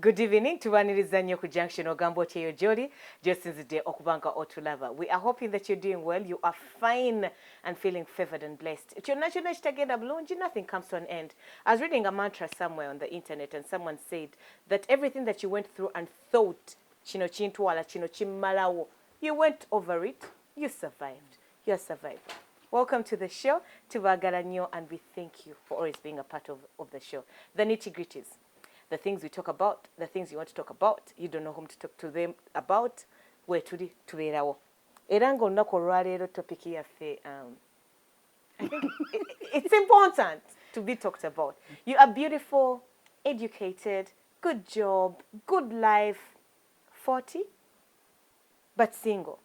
Good evening to Waniriza nnyo ku Junction ogambo teyo Jody Josinzide okubanga otulaba. We are hoping that you're doing well, you are fine and feeling favored and blessed. Kyonna kitagenda bulungi, nothing comes to an end. I was reading a mantra somewhere on the internet and someone said that everything that you went through and thought kino kintwala kino kimmalawo, you went over it, you survived. You survived. Welcome to the show, tubagala nnyo, and we thank you for always being a part of the show. The nitty-gritties. The things we talk about, the things you want to talk about, you don't know whom to talk to them about, where to tubeerawo. Era ng'olunaku olwaleero topic yaffe, I think it's important to be talked about. You are beautiful, educated, good job, good life, 40, but single.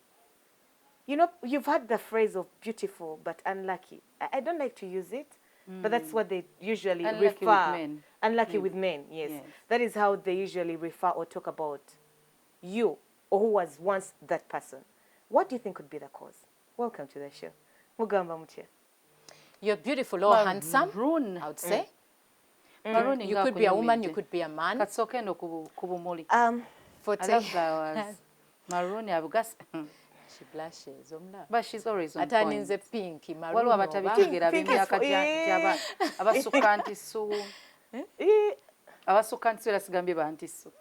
You know, you've heard the phrase of beautiful but unlucky. I don't like to use it, but that's what they usually unlucky refer. With men. Unlucky with men, yes. That is how they usually refer or talk about you or who was once that person. What do you think could be the cause? Welcome to the show. Mugamba mutya. You're beautiful or handsome, Maroon. I would say. Maroon You could be a woman, you could be a man. Katsoke no kubumuli. For I love flowers. Maroon abugas. She blushes. But she's always on Ataninze point. pinky, maroon. Waliwo abatabitegeera b'emyaka gy'aba abasukka ntisu. Abasukka ntisu era sigambye bantisu.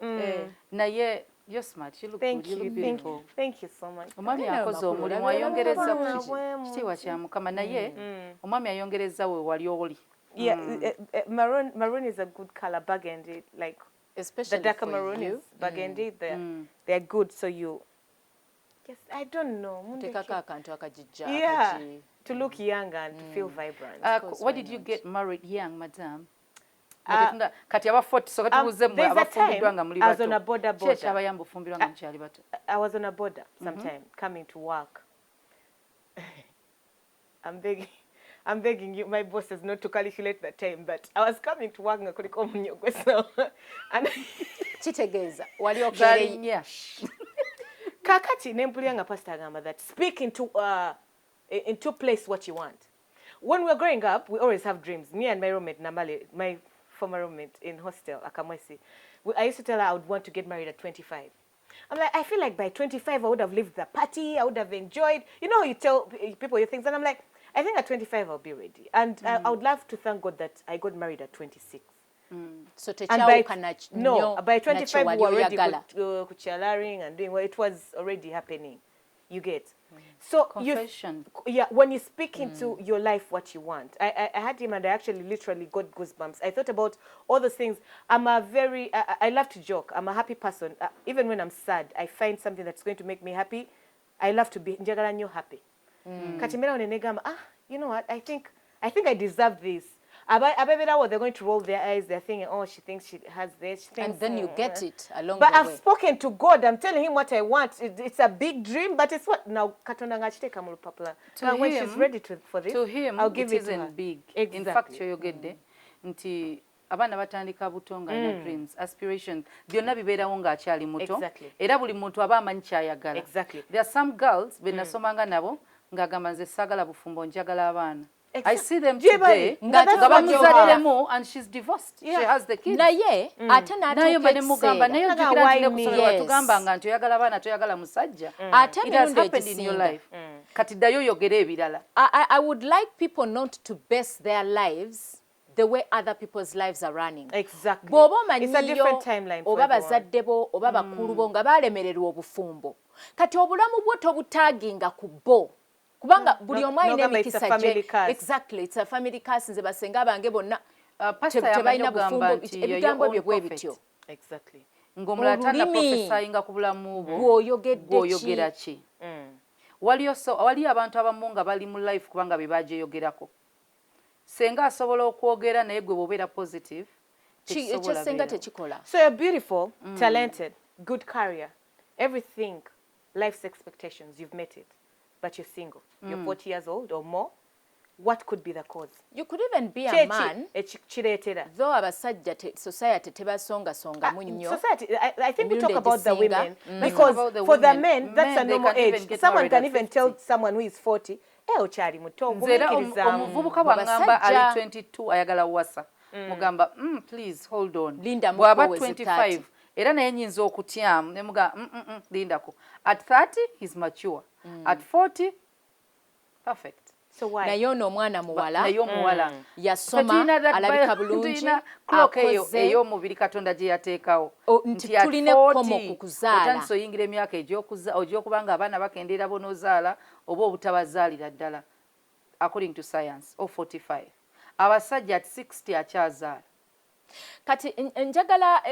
Naye you're smart. You look good. You look beautiful. Thank you so much. Omwami akoze omulimu ayongereza kitiibwa kya Mukama naye omwami ayongereza we wali oli. Yeah, maroon is a good color, burgundy, like especially the darker maroon is burgundy. They're good, so you. Yes, I don't know. Yeah, to look young and to feel vibrant. Why did you get married young, madam? Kati aba 40 so katubuze mu abafumbirwa nga muli bato. I was on a border. Church abayamba fumbirwa nga mchali bato. I was on a border sometime coming to work. I'm begging you, my bosses, not to calculate the time, but I was coming to work ngakuliko munyogo so and Chitegeza wali okere. Kakati nempulya nga pastor agamba that speak into place what you want. When we were growing up, we always have dreams. Me and my roommate Namale, my former roommate in hostel Akamwesi, I used to tell her I would want to get married at 25. I'm like, I feel like by 25 I would have lived the party, I would have enjoyed. You know, you tell people your things, and I'm like, I think at 25 I'll be ready. And I would love to thank God that I got married at 26. So by 25 we were already kuchalaring and doing well. It was already happening. You get. So confession. When you speak into your life what you want. I had him and I actually literally got goosebumps. I thought about all those things. I love to joke. I'm a happy person. Even when I'm sad, I find something that's going to make me happy. I love to be njagala nnyo happy. Katimera onenegamba, you know what? I think I deserve this. They're going to roll their eyes. They're thinking, oh, she thinks she has this. And then you get it along the way. But I've spoken to God. I'm telling him what I want. It's a big dream, but it's what now. When she's ready for this, to him, I'll give it to her. Big. Exactly. In fact, you get there. Nti abana batandika butonga na dreams, aspirations. Byonna bibeerawo ng'akyali muto. Exactly. Era buli muntu aba amanyi ky'ayagala. Exactly. There are some girls be nasomanga nabo ng'agamba nze saagala bufumbo njagala abaana. I see them today. And she's divorced. Yeah. She has the kids. Naye ate n'atukemugamba naye ojjukira nti nekusomera tugamba nti oyagala abaana toyagala musajja. It has happened in your life. Kati ddayo oyogere ebirala. I would like people not to base their lives the way other people's lives are running. Exactly. It's a different timeline for everyone. Oba bazadde bo oba bakulu bo nga balemererwa obufumbo. Kati obulamu bwo tobutaginga ku bo. Kubanga buli omwe alina emikisa gye. Exactly, it's a family curse. Nze basenga abange bonna tebalina bufumbo ebigambo bye bwe bityo. Exactly. Ng'omulala atanda prophesyinga ku bulamu bwo gw'oyogera ki? Waliyo abantu abamu nga bali mu life kubanga be bagyeyogerako. Senga asobola okwogera naye gwe bw'obeera positive tekisobola senga tekikola. So you're beautiful, talented, good career, everything, life's expectations, you've met it. But you're single. You're 40 years old or more. What could be the cause? You could even be a man. Though abasajja society tebasonga munyo. Society, I think we talk about the women because for the men that's a normal age. Someone can even tell someone who is 40, ochali muto. Omuvubuka bw'agamba ali 22 ayagala wasa. Mugamba, please hold on. Linda bw'aba 25 era naye nyinza okutyamu ne muga lindako at 30 he's mature at 40 perfect. So why? Naye ono omwana muwala. Naye omuwala. Yasoma alabika bulungi. Clock ey'omubiri Katonda gye yateekawo. Nti tulina ekkomo ku kuzaala. Otandise oyingira emyaka egy'okuba nga abaana bakendeera bonoozaala oba obutabazaalira ddala. According to science, or 45. Abasajja at 60 akyazaala. Kati njagala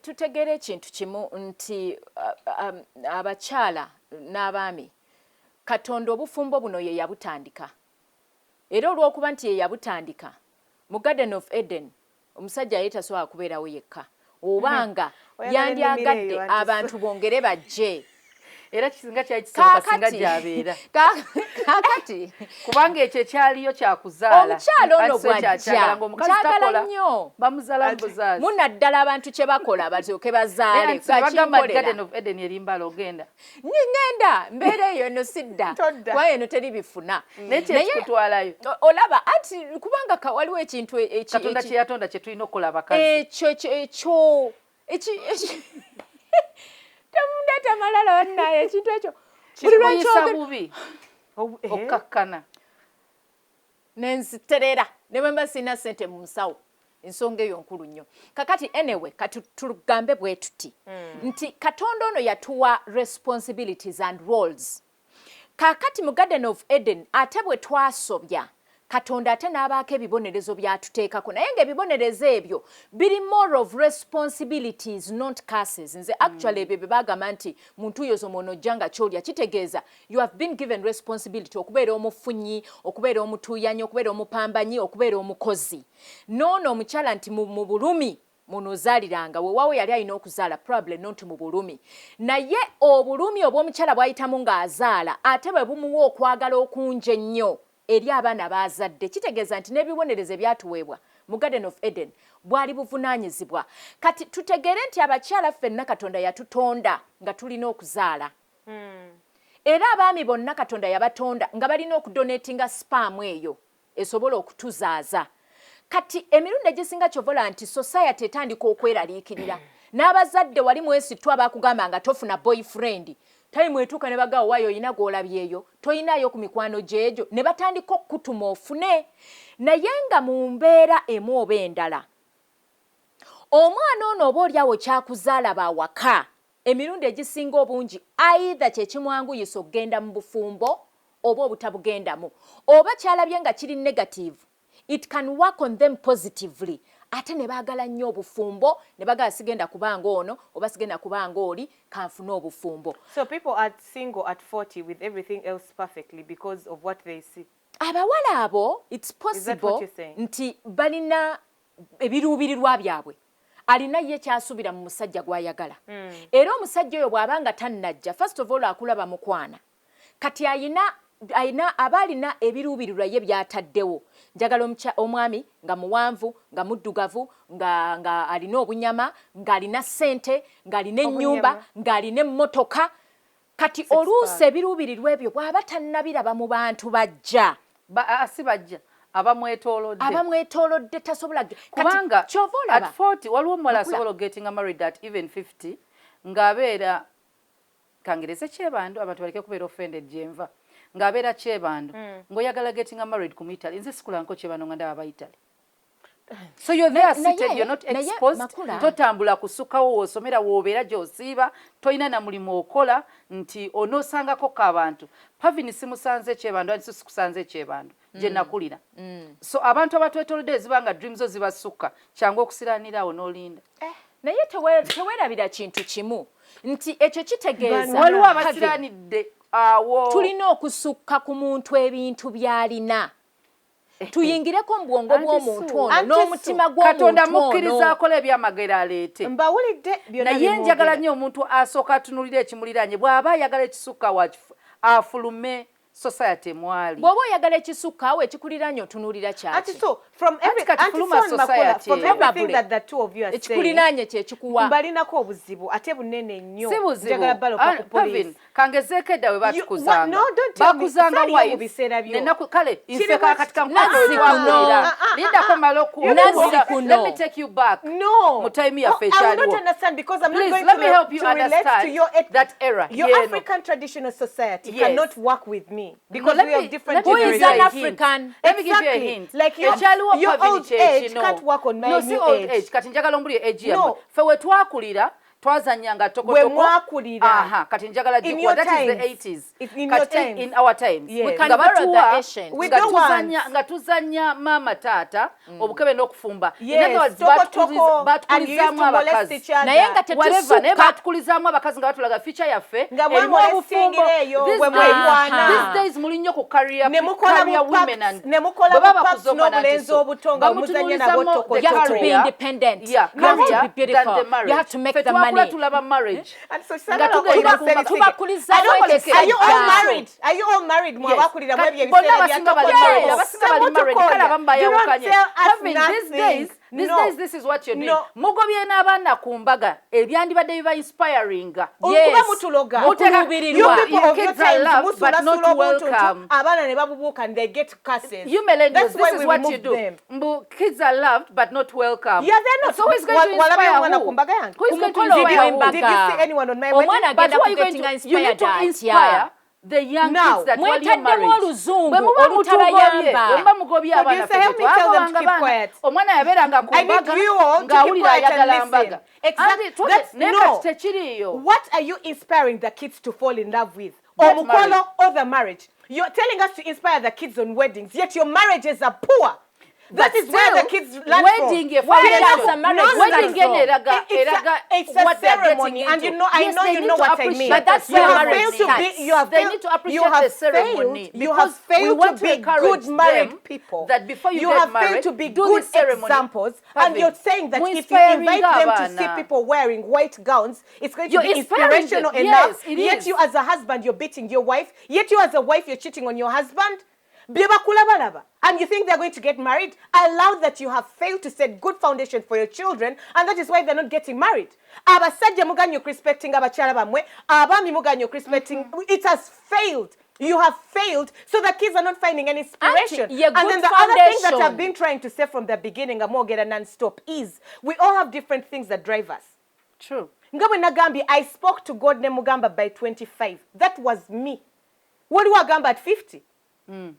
tutegere ekintu kimu nti abakyala n'abaami Katonda obufumbo buno ye yabutandika. Era olw'okuba nti ye yabutandika mu Garden of Eden omusajja yali tasobola kubeerawo yekka obanga yandyagadde abantu bongere bajje. Era kisinga kyali kisoboka singa gy'abeera. Kakati kubanga ekyo ekyaliyo kyakuzaala. Omukyala ono bw'ajja kyagala nnyo bamuzaala mbuzaala. Munaddala abantu kye bakola balyoke bazaale. Bagamba Garden of Eden erimbala ogenda. Ngenda mbeera eyo no sidda. Kuba eno teri bifuna. Nekikutwalayo. Olaba anti kubanga waliwo ekintu Katonda kye yatonda kye tulina okukola abakazi. Ekyo Tamunda malala wannaye ekintu ekyo kikuyisa bubi okkakkana nenziterera ne bwe mba sina ssente mu nsawo ensonga eyo nkulu nnyo. Kakati anyway katugambe bwe tuti nti Katonda ono yatuwa responsibilities and roles. Kakati mu Garden of Eden ate bwe twasobya Katonda ate n'abaako ebibonerezo byatuteekako naye ng'ebibonerezo ebyo biri more of responsibilities not curses. Nze actually ebyo bye bagamba nti muntu yozo monojja nga kyolya kitegeeza you have been given responsibility okubeera omufunyi, okubeera omutuuyanyi, okubeera omupambanyi, okubeera omukozi. Noono omukyala nti mu bulumi munozaaliranga weewaawo yali alina okuzaala probably not mu bulumi naye obulumi obw'omukyala bw'ayitamu ng'azaala ate bwe bumuwa okwagala okungi ennyo eri abaana bazadde. Kitegeeza nti n'ebibonereze byatuweebwa mu Garden of Eden bwali buvunaanyizibwa. Kati tutegere nti abakyala ffenna Katonda yatutonda nga tulina okuzaala. Era abaami bonna Katonda yabatonda nga balina okudonatinga spaamu eyo esobola okutuzaaza. Kati emirundi egisinga kyovola nti society etandika okweraliikirira. N'abazadde wali mwesittwa bakugamba nga tofuna boyfriend. Time etuuka ne bagawo waayo oyina gw'olabyeyo toyinayo ku mikwano gy'egyo ne batandika okutuma ofune. Naye nga mu mbeera emu oba endala omwana ono oba olyawo kyakuzaala bawaka emirundi egisinga obungi either kye kimwanguyisa okugenda mu bufumbo oba obutabugendamu oba kyalabye nga kiri negative it can work on them positively. Ate ne baagala nnyo obufumbo ne bagala sigenda kubanga ono oba sigenda kubanga oli kanfuna obufumbo. So people are single at 40 with everything else perfectly because of what they see. Abawala abo it's possible nti balina ebiruubirirwa byabwe. Alina ye kyasubira mu musajja gw'ayagala. Era omusajja oyo bw'abanga tannajja first of all akulaba mukwana. Kati ayina abalina ebiruubirirwa ye byataddewo. Njagala omwami nga muwanvu nga muddugavu nga alina obunyama nga alina ssente nga alina ennyumba nga alina emmotoka. Kati oluusi ebiruubirirwa ebyo bw'aba tannabiraba mu bantu bajja si bajja abamwetoolodde tasobola kubanga at 40 waliwo omuwala asobola getting married at even 50 ng'abeera kangereze kyebando abantu baleke kubeera offended gyenva ng'abeera kyebando ng'oyagala getting married ku Italy nze sikulanko kyebando nga ndaba Italy. So you're there seated, you're not exposed. Totambula kusukawo wosomera wobeera gy'osiiba toyina na mulimu okola nti onoosangako k'abantu pavini simusanze kyebando anti sikusanze kyebando gye nakulira. So abantu abatwetoolodde ezibanga dreams zo zibasukka kyangu okusiraaniraawo n'olinda. Naye teweerabira kintu kimu nti ekyo kitegeeza waliwo abasiraanidde awo tulina okusukka ku muntu ebintu by'alina. Tuyingireko mu bwongo bw'omuntu ono n'omutima gw'omuntu ono. Katonda mukkiriza akola ebyamagero aleete. Mbawulidde byonna naye njagala nnyo omuntu asooka atunulira ekimuliraanye bw'aba ayagala ekisukka afulume society mwali. Bw'oba oyagala ekisukka awo ekikuliraanye otunuulira kyaki. So from everything that the two of you are saying, ekikuliraanye kye kikuwa. Mbalinako obuzibu ate bunene nnyo. Si buzibu. Pavin, kangezeeko edda we batukuzanga. No, don't tell me. Bakuzanga wife. Nenaku kale nseka katika nkwano twakulira. Lindako maloku. Let me take you back. No. Mutime ya I will not understand because I'm not going let me help you to relate understand to your that era. Your African traditional society cannot work with me because we have different Who generations. is an African? Let me give you a hint. Like your old age can't work on my new age. Kati njagala mbuli age yamu. Fe we twakulira twazanyanga tokotoko. Aha, kati njagala jikuwa. That is the 80s. In your times. In our times. We can borrow the Asian. Nga tuzanya mama tata obukebe n'okufumba. Yes, batukulizaamu abakazi. Naye nga tetusukka. Naye batukulizaamu abakazi nga batulaga feature yaffe. Erimu obufumbo. These days muli nnyo ku career women and baba bakuzoma n'obulenzi obuto nga muzanya nabo tokotoko. You have to be independent. Yeah, you have to be beautiful. You have to make the money. Tulaba marriage. And so are you all married? Are you all married? Mwabakulira mwebye bisera These days, this is what you're doing. Mugobye n'abaana ku mbaga ebyandibadde biba inspiring. Yes. Your kids are loved but not welcome. Abaana ne babubuuka and they get curses. You millennials, this is what you do. Kids are loved but not welcome. Yeah, they're not. So who's going to inspire who? Who is going to inspire who? Did you see anyone on my wedding? But who are you going to? You need to inspire the young kids that want your marriage. Help me tell them to keep quiet. I need you all to keep quiet and listen. Exactly. No. What are you inspiring the kids to fall in love with? Or the marriage? You're telling us to inspire the kids on weddings, yet your marriages are poor. That is where the kids learn wedding it's a ceremony, and I know what I mean. But that's where marriage starts. They need to appreciate the ceremony. You have failed to be good married people. That before you have failed to be good examples, and you're saying that if you invite them to see people wearing white gowns, it's going to be inspirational enough. Yet you as a husband, you're beating your wife. Yet you as a wife, you're cheating on your husband. And you think they're going to get married? Allow that you have failed to set good foundation for your children, and that is why they're not getting married. It has failed. You have failed, so the kids are not finding any inspiration. And then the other thing that I've been trying to say from the beginning, non-stop, is we all have different things that drive us. True. I spoke to God Nemugamba by 25. That was me. What do I gamba at 50?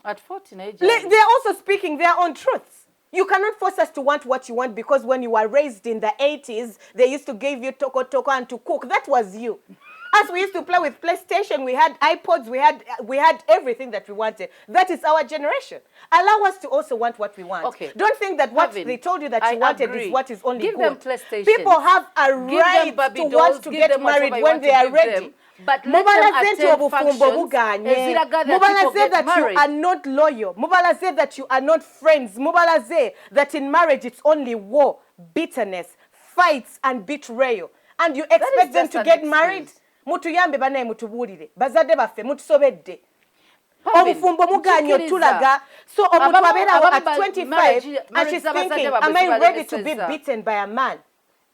At 40 age. They're also speaking their own truths. You cannot force us to want what you want, because when you were raised in the 80s, they used to give you toko and to cook. That was you. As we used to play with PlayStation, we had iPods, we had everything that we wanted. That is our generation. Allow us to also want what we want. Okay. Don't think that what they told you that you wanted is what is only good. Give them PlayStation. People have a right to want to get married when they are ready. But let them attend functions Mubala say that you are not loyal. Mubala say that you are not friends. Mubala say that in marriage it's only war, bitterness, fights and betrayal. And you expect them to get married? Mutuyambe banaye mutubulire. Bazadde baffe mutusobedde. Obufumbo muganyo tulaga. So omuntu abeera at 25 and she's thinking, am I ready to be beaten by a man?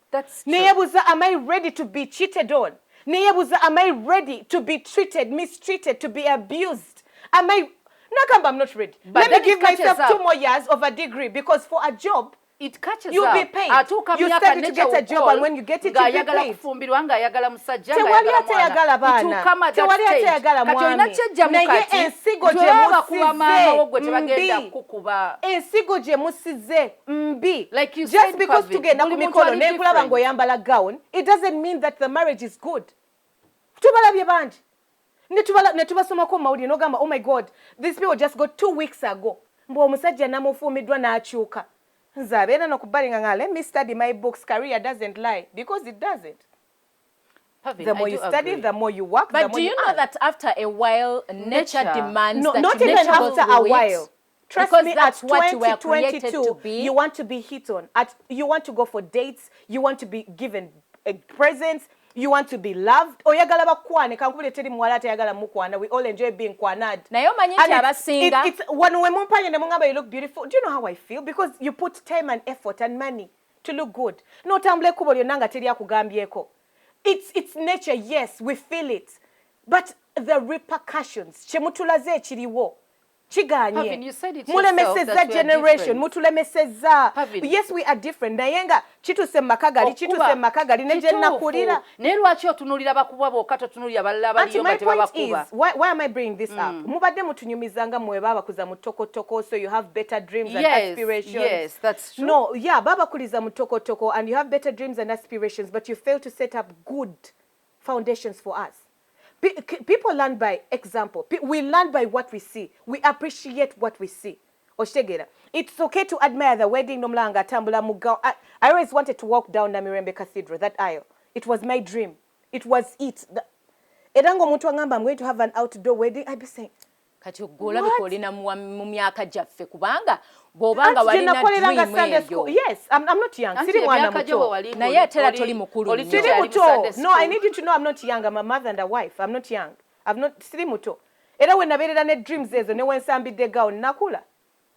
That's true. Neyebuza, am I ready to be cheated on? Neyebuza, am I ready to be treated, mistreated, to be abused? I'm not ready. Let me give myself 2 more years of a degree, because for a job, it catches you'll be paid. You study to get a job, and when you get it, you'll be paid. Like you just said, because tugenda ku mikolo nekulaba ngoyambala gown, it doesn't mean that the marriage is good. Tubalabye banji. Netubasomako mawulire nogamba, oh my God, these people just got 2 weeks ago. Mbu omusajja namufuumiddwa n'akyuka. Let me study my books. Career doesn't lie, because it doesn't. The more you study, the more you work. But do you know that after a while, nature demands that not even after a while. Trust me, at 2022, you want to be hit on. You want to go for dates. You want to be given presents. You want to be loved. Oyagala bakwane kankubule teri muwala atayagala mukwana. We all enjoy being kwanad. Naye omanyi nti abasinga. It's when mumpanye ne mungamba you look beautiful. Do you know how I feel? Because you put time and effort and money to look good. No tambule kubo lyonna nga teri akugambyeko. It's nature, yes, we feel it. But the repercussions, chemutulaze ekiriwo. Chiganye. You said it Mulemeseza generation, mutulemeseza. Yes, we are different. Nayenga chituse makagali neje nakulira. Ne lwaki otunulira bakubwa bokato tunulira balala baliyo nga tebabakuba. Why am I bringing this up? Mubadde mutunyumizanga mwe baba kuza mutoko so you have better dreams and aspirations. Yes, that's true. No, yeah, baba kuliza mutoko and you have better dreams and aspirations, but you fail to set up good foundations for us. People learn by example. We learn by what we see. We appreciate what we see. Oshegera. It's okay to admire the wedding. Nomlanga tambula muga. I always wanted to walk down Namirembe Cathedral, that aisle. It was my dream. It was it. Erango muntu angamba, I'm going to have an outdoor wedding. I'd be saying, kati ogola bikolina mu myaka gyaffe kubanga bobanga walina dream eyo. Yes, I'm not young. Siri mwana muto. Naye tera toli mukulu. Siri muto. No, I need you to know I'm not young. I'm a mother and a wife. I'm not young. Siri muto. Era we naberera ne dreams ezo ne wensambidde gawo nakula.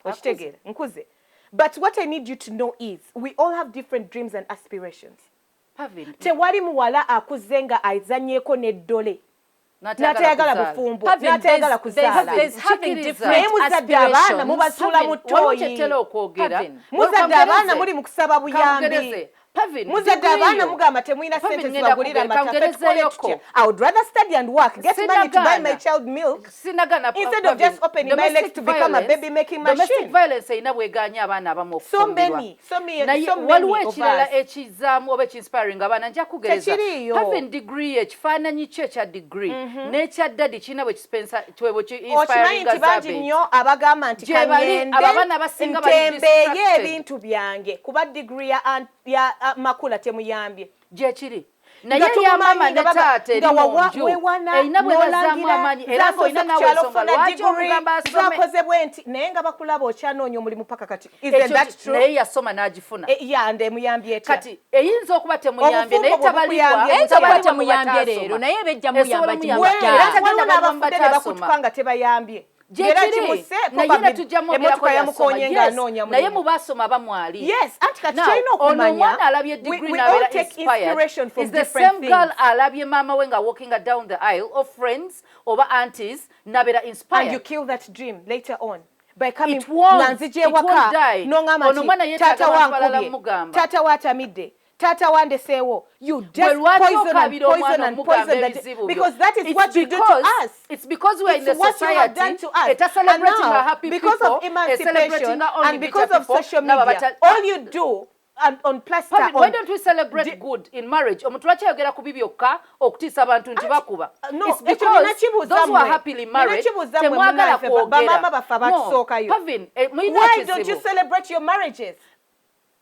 Okitegera nkuze. But what I need you to know is we all have different dreams and aspirations. Tewali muwala akuzenga aizanyeko neddole. Natayagala bufumbo, natayagala kuzaala. There's having different aspirations. Mubasula mutoyi. Muzadde abaana muli mu kusaba buyambi. Muzadde abaana mugamba temuyina sente zibagulira amata. I would rather study and work, get money to buy my child milk, instead of just opening my legs to become a baby making machine. Domestic violence ina bweganya abaana abamu okufundibwa. So many waliwo ekirala ekizaamu oba ekinspiring abaana nja kugereza. Having degree ekifaananyi kyo ekya degree n'ekya ddadi kirina bwe kispensa twebo ki inspiring as bangi nnyo abagamba nti kangende ntembeeye ebintu byange kuba degree ya makula temuyambye gyekiri naye ya mama ne taata eri munju erina bwe bazaamu amaanyi era ng'olina nawe ensonga lwaki omugamba asome zakozebwe nti naye nga bakulaba okyanoonya omulimu paka kati naye yasoma n'agifuna yande emuyambye etya kati eyinza okuba temuyambye naye tabalibwa eyinza okuba temuyambye leero naye bejja muyamba era tagenda bagamba taasoma nga tebayambye naye mubasoma bamwali ono omwana alabye degree n'abeera inspired is the same girl alabye maama we nga walking down the aisle of friends oba aunties n'abeera inspired and you kill that dream later on by coming nanzije ewaka n'ongamba nti taata wankubye taata waatamidde Tata wande sewo, you just poison and poison because that is what you do to us. It's because we are in the society. It's celebrating our happy because people, of emancipation and because of social media. All you do on plaster. Why don't we celebrate good in marriage? Omuntu lwaki ku bibyoka okutiisa abantu nti bakuba. It's because those who are happily married temwagala kwogera. Why don't you celebrate your marriages?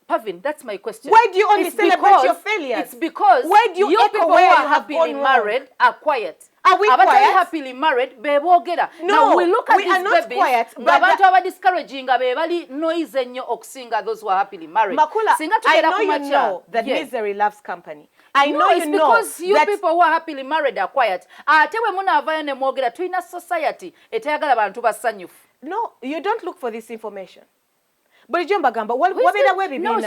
Pavin, that's my question. Why do you only celebrate your failures? It's because why do you people who are happily married are quiet. Are we quiet? Happily married, bebogera. No, now we look at we these are not babies, quiet. But abantu aba discouraging bebali noise ennyo okusinga those who are happily married. Makula, I know you know that misery loves company. I know you know because you people who are happily married are quiet. Ate we munaavayo ne mwogera tulina society etayagala bantu basanyufu. No, you don't look for this information. But no,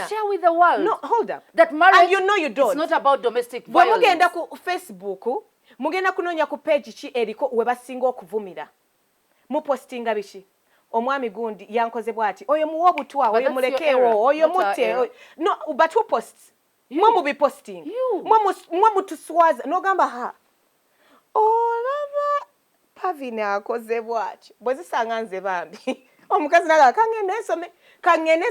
share with the world. No, hold up. That marriage, and you know you don't. It's not about domestic violence. Mugenda ku Facebook, mugenda kunonya ku page ki eriko webasinga okuvumira. Mupostinga bishi. Omwami gundi yankoze bwati. Oyo muwo butwa, oyo mulekewo, oyo mute. No, but who posts? Mwa be posting. Mwa mutuswaza. No gamba ha. Olava Pavina akoze bwati. Bwezisanga nze bambi. Omukazi naga kangene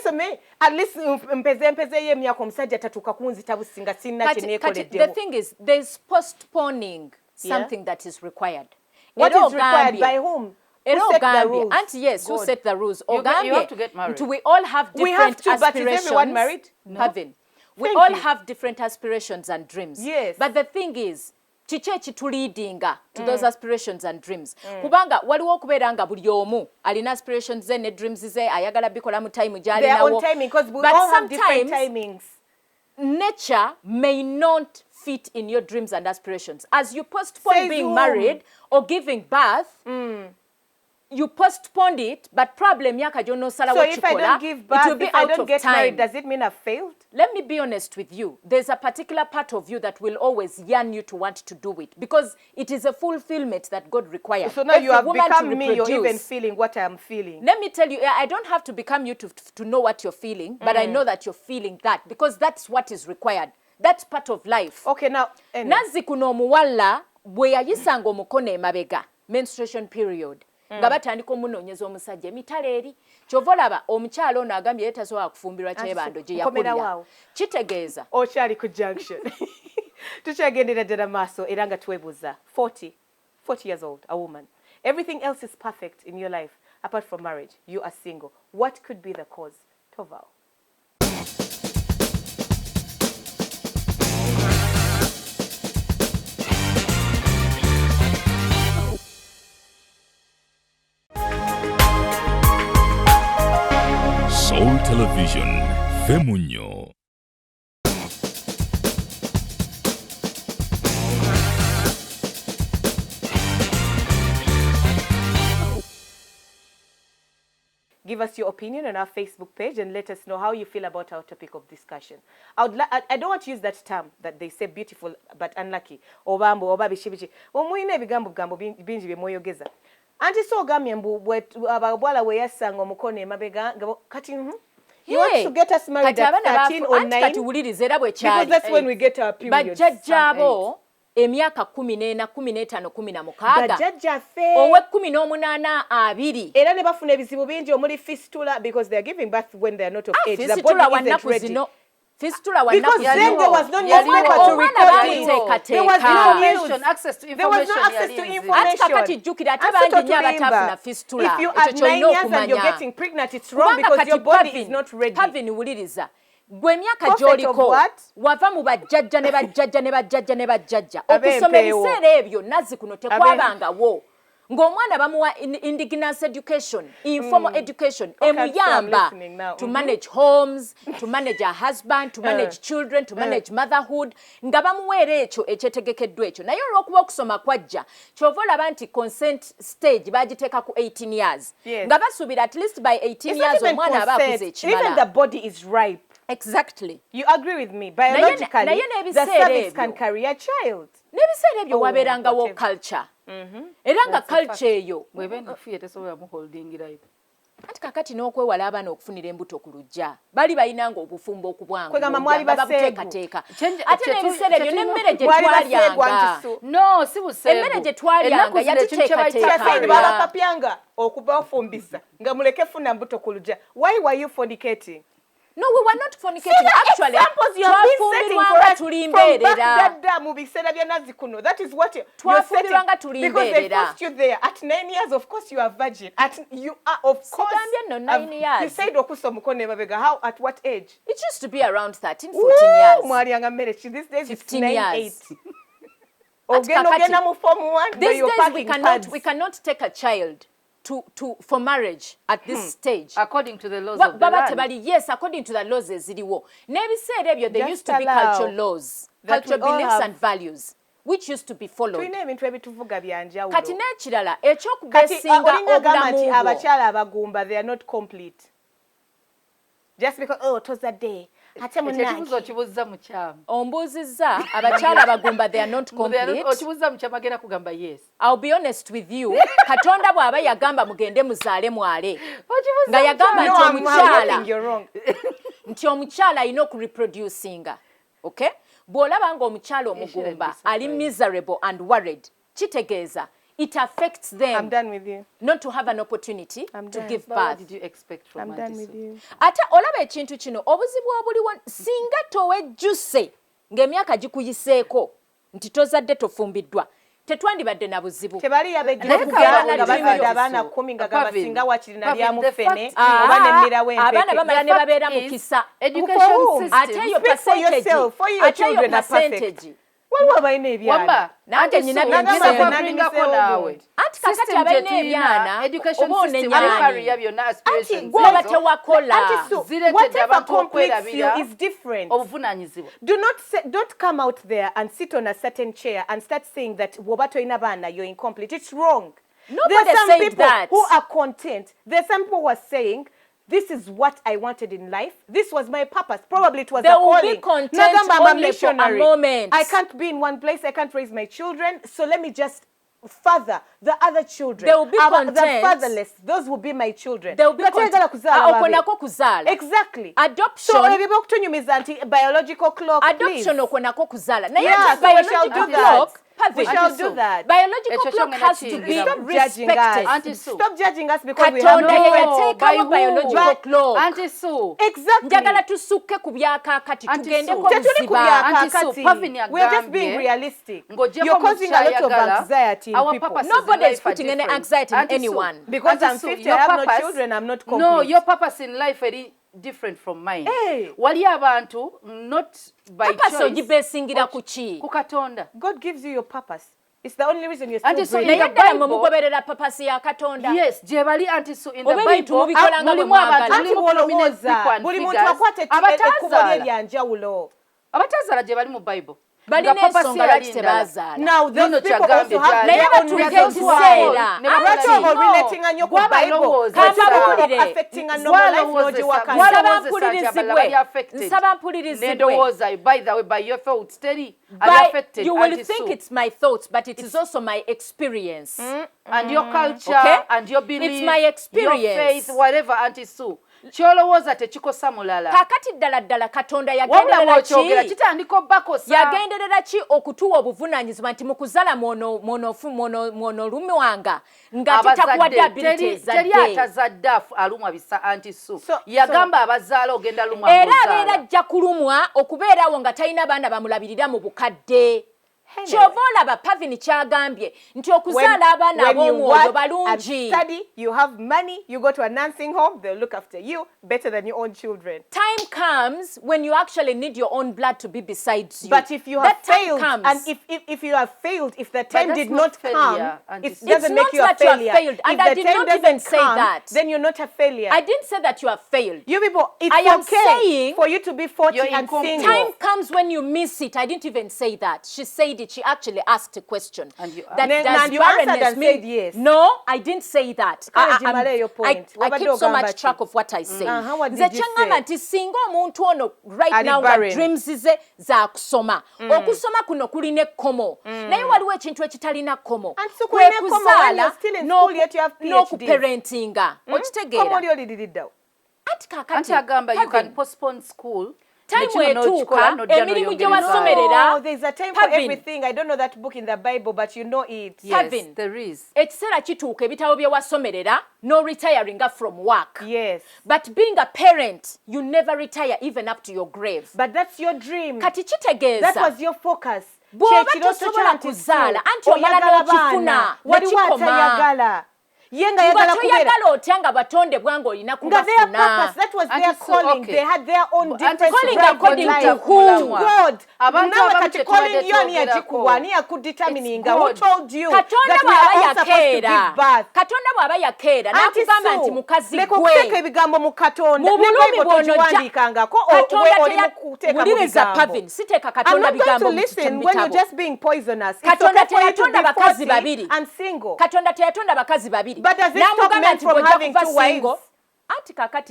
some at least mpeze yemyaka omusajja tatuka kunzita businga sinna kyenekoledde. The thing is there's postponing something that is required. What is required by whom? Who set the rules? And yes, who set the rules? You have to get married. We all have different aspirations. But is everyone married? No. We all have different aspirations and dreams. Yes. But the thing is chiche chituleadinga to those aspirations and dreams. Kubanga waliwo okubeera nga buli omu alina aspirations ze ne dreams ze ayagala bikola mu time gyali nawo. Their own timing because we all have different timings. Nature may not fit in your dreams and aspirations. As you postpone being married or giving birth, you postponed it, but problem yaka jono sala so if I don't give birth, if I don't get married, does it mean I've failed? Let me be honest with you. There's a particular part of you that will always yearn you to want to do it because it is a fulfillment that God requires. So now you have become me, you're even feeling what I'm feeling. Let me tell you, I don't have to become you to know what you're feeling, but I know that you're feeling that because that's what is required. That's part of life. Okay, now. Nazi kuno muwala, bwe yayisanga omukono emabega, menstruation period. Nga batandika omunoonyeza omusajja emitala eri kyova olaba omukyala ono agambye yetasobola kufumbirwa kyebando gye yakulira kitegeeza okyali ku junction tukyagendera ddala maaso era nga twebuuza 40 years old, a woman, everything else is perfect in your life apart from marriage, you are single, what could be the cause? Toval. Soul Television, Femunyo. Give us your opinion on our Facebook page and let us know how you feel about our topic of discussion. I don't want to use that term that they say beautiful but unlucky. Obambo, obabishi. Omuyina ebigambo bingi byemoyogeza. Anti so gamye mbu ababwala we yasanga omukono emabega kati he wants to get us married at 13 or 9 because that's when we get our periods. Bajjajjabo emyaka 14, 15, 16 bajjajjaffe owe 18 2 era ne bafuna ebizibu bingi omuli fistula because they are giving birth when they are not of age. The body isn't ready. Fistula because then there was no newspaper to record it. There was no access to information. There was no access to information. If you are 9 years and you're getting pregnant, it's wrong because your body is not ready. Gwe myaka gy'oliko wava mu bajjajja ne bajjajja ne bajjajja ne bajjajja okusoma ebiseera ebyo nazzi kuno tekwabangawo ng'omwana bamuwa indigenous education, informal education, emuyamba to manage homes, to manage a husband, to manage children, to manage motherhood, nga bamuweera ekyo ekyetegekeddwa ekyo. Naye olw'okuba okusoma kwajja kyova olaba nti consent stage bagiteeka ku 18 years nga basuubira at least by 18 years omwana aba akuze ekimala. Even the body is ripe. Exactly. You agree with me? Biologically, the cervix can carry a child. N'ebiseera ebyo wabeerangawo culture. Era nga culture eyo bwebendifuye tesobola muholdingirayo ati kakati n'okwewala abaana okufunira embuto ku lujja bali balinanga obufumbo okubwangu kwegamba mwali babuteekateeka ate n'ebiseera ebyo n'emmere gye twalyanga no si buseegu emmere gye twalyanga yatiteekateeka babapapyanga okubafumbisa nga muleke funa mbuto ku lujja. Why were you fornicating? No, we were not fornicating. Actually, twafumbirwanga tuli mbeerera. That is what you're setting. Because they forced you there. At 9 years, of course, you are virgin. You are, of course. No, 9 years. You said okuso mukone mabega. How? At what age? It used to be around 13, 14 years. Mwalianga marriage. These days, 15 years. 8. These days, we cannot take a child for marriage at this stage. According to the laws of the land. Yes, according to the laws eziriwo. N'ebiseera ebyo there used to be cultural laws, cultural beliefs and values which used to be followed. Tulina ebintu ebituvuga byanjawulo. Kati n'ekirala ekyokubeesinga obulamu abakyala abagumba they are not complete. Just because toza day. Ekibuzo kibuza mukyama. Ombuzizza abakyala abagumba they are not complete. Okibuza mukyama agenda kugamba yes. I'll be honest with you. Katonda bw'aba yagamba mugende muzaale mwale. Nga yagamba nti omukyala alina okureproducinga. Okay? Bw'olaba nga omukyala omugumba ali miserable and worried. Kitegeeza. It affects them. I'm done with you. Not to have an opportunity to give birth. What did you expect from I'm done with you. Ate olaba ekintu kino obuzibu obuliwo singa towejjuse ng'emyaka gikuyiseeko nti tozadde tofumbiddwa tetwandibadde na buzibu. Tebali yabegira kugamba nga bazadde abaana 10 nga gabasinga wakiri na lya mufene oba n'emmira w'empeke. Abaana bamala ne babeera mu kisa. Education system. Ate yo percentage. For your children are perfect. waliwo abalina ebyana nange nyina byenkako naawe anti kakati abalina ebyana oba onenyaani gwoba tewakola ziretedde abantu okwerabira obuvunaanyizibwa. Don't come out there and sit on a certain chair and start saying that woba toyina baana you're incomplete. It's wrong. Nobody There's some said people that. who are content. There's some people who are saying, this is what I wanted in life. This was my purpose. Probably it was they a will calling. Be content only for a moment. I can't be in one place. I can't raise my children. So let me just father the other children. They will be content. The fatherless. Those will be my children. They will be content. Exactly. Adoption. So biological clock. Adoption okonako kuzala. Yeah, so we shall do that. We shall do that. Biological clock has to be respected. Stop judging us because we have no biological clock. Auntie Sue. Exactly. Njagala tusukke ku byakakati tugende ko buziba. We are just being realistic. You're causing a lot of anxiety in people. Nobody is putting any anxiety in anyone. Because I'm 50, I have no children, I'm not complete. No, your purpose in life is different from mine. Wali abantu not by choice. Kukatonda. God gives you your purpose. It's the only reason you're still breathing. In the Bible, yes, jebali antiso in the Bible. Mulimu abantu abatazala jebali mu Bible. Balina ensonga lwaki tebazaala. Now those people also have their own reasons why. Nsaba mpulirizibwe. By the way, by your thoughts, Terry, you will think it's my thoughts, but it is also my experience. And your culture, and your belief, it's my experience. Your faith, whatever, Auntie Sue. Kyolowooza tekikosa mulala. Kakati ddala Katonda yagenderera ki? Kitandika obbakosa. Yagenderera ki okutuwa obuvunaanyizibwa nti mu kuzala mwono lumi wanga nga tetakuwadde ability ezadde. Teri atazadde alumwa bisa Auntie Sue. Yagamba abazaala ogenda lumwa era abeera ajja kulumwa okubeerawo nga talina baana bamulabirira mu bukadde. Kyova olaba Pavin kyagambye nti okuzaala abaana ab'omwoyo balungi. You have money, you go to a nursing home, they'll look after you better than your own children. Time comes when you actually need your own blood to be beside you. But if you have failed, and if you have failed, if the time did not come, it doesn't make you a failure. Failed, and I did not even say that. Then you're not a failure. I didn't say that you have failed. You people, it's okay for you to be 40 and single. Time comes when you miss it. I didn't even say that. She said it. She actually asked a question. And you answered and said yes. No, I didn't say that. I keep so much track of what I say. What did you say? Nti singa omuntu ono right now nga dreams ze za kusoma. Okusoma kuno kulina ekkomo. Naye waliwo ekintu ekitalina kkomo. Kwekuzaala n'okuparentinga. Okitegeera. Anti agamba you can postpone school. Time wetuuka emirimu gye wasomerera. There's a time for everything. I don't know that book in the Bible, but you know it. Yes, there is. Ekiseera kituuka ebitabo bye wasomerera no retiring from work. Yes. But being a parent, you never retire even up to your grave. But that's your dream. Kati kitegeeza. That was your focus. Bw'oba tosobola kuzaala anti omala n'okifuna nekikoma. Nga toyagala otya nga batonde bwange olina kubafuna. That was their calling. They had their own different calling according to who? God. Calling you ani yagikuwa ani yakudetermininga. Who told you that we are all supposed to give birth? Katonda bw'aba yakeera n'akugamba nti mukazi gwe. Lekuteeka ebigambo mu Katonda. Mu bulumi bw'onogiwandikangako oli mu kuteeka mu bigambo. Siteeka Katonda bigambo mu listen when you're just being poisonous. Katonda teyatonda bakazi babiri. And single. Katonda teyatonda bakazi babiri. But does it stop men from having two wives?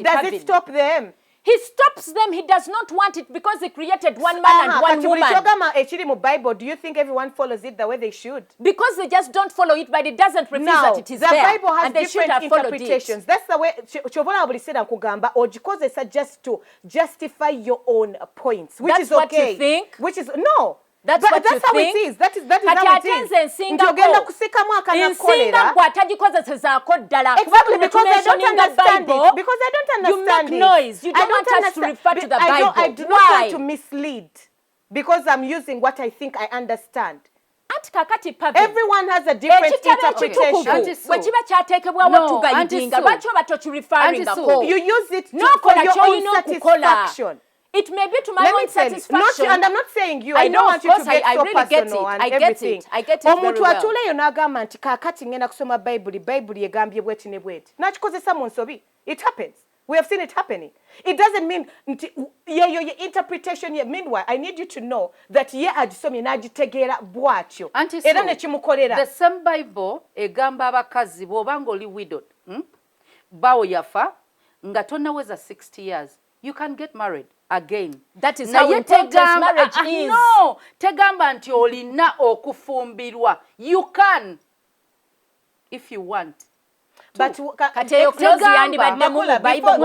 Does it stop them? He stops them. He does not want it because he created one man and one woman. Bible, do you think everyone follows it the way they should? Because they just don't follow it, but it doesn't refuse that it is the there. Bible has and they different interpretations. That's the way Chovola Abliseda Kugamba or Jikoze just to justify your own points, which that's is okay. What you think? Which is no. That's but what that's you how think? it is. That is how it is. Exactly, because I don't understand it. Because I don't understand you make noise. You don't want us to refer to the Bible. I do not want to mislead. Because I'm using what I think I understand. Everyone has a different interpretation. You use it for your own satisfaction. It may be to my own satisfaction. And I'm not saying you. I don't want you to get so personal and everything. I get it very well. Omuntu atuleyo n'agamba nti kaakati ngenda kusoma Bible egambye bweti ne bweti. N'akikozesa mu nsobi. It happens. We have seen it happening. It doesn't mean your interpretation. Meanwhile, I need you to know that agisomye n'agitegeera bw'atyo. Era ne kimukolera. The same Bible egamba abakazi bw'obanga oli widowed. Bawo yafa nga tonnaweza 60 years. You can get married again. That is how important marriage is. No, tegamba nti olina okufumbirwa. You can if you want. But kateyo close yandi badde mu Bible